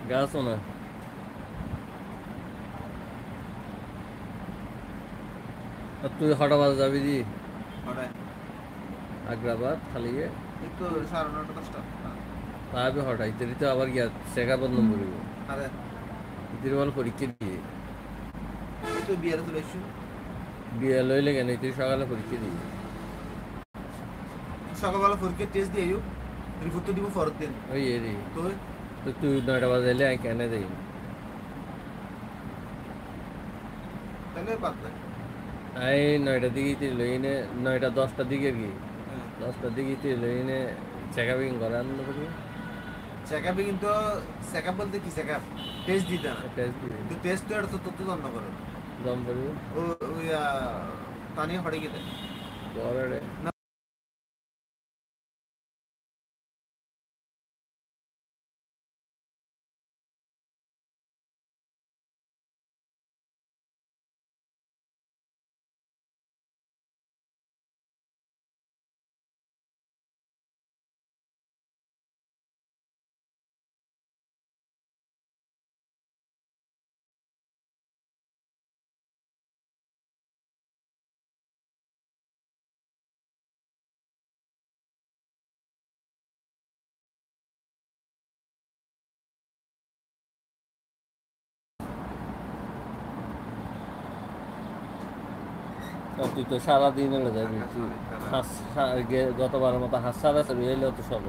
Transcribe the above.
গাছ না তুই হঠাৎ যাবি জি আগ্রাবাদ খালি তাহলে হঠাৎ ইত্যাদি তো আবার গিয়া চেকা বন্ধ করিব ইতির বল পরীক্ষা দিয়ে বিয়ে লইলে কেন ইতির সকালে পরীক্ষা দিয়ে সকালবেলা পরীক্ষা টেস্ট দিয়ে রিপোর্ট তো দিব পরের দিন ওই এরি তো তুই 9টা বাজে এলে আমি কেন দেই তাহলে বাদ নাই আমি 9টার দিকে ইতি লইনে 9টা 10টার দিকে আর কি 10টার দিকে ইতি লইনে চেকআপিং করার করি চেকআপে কিন্তু চেকআপ বলতে কি চেকআপ টেস্ট দিতে না টেস্ট দিই তো টেস্ট তো এটা তো তথ্য জন্ম করে দম করি ও ওই পানি হড়ে গেলে পরে তুই তো সারাদিন এলে যাবি তুই গতবারের মতো হাস সারা এলেও তো সব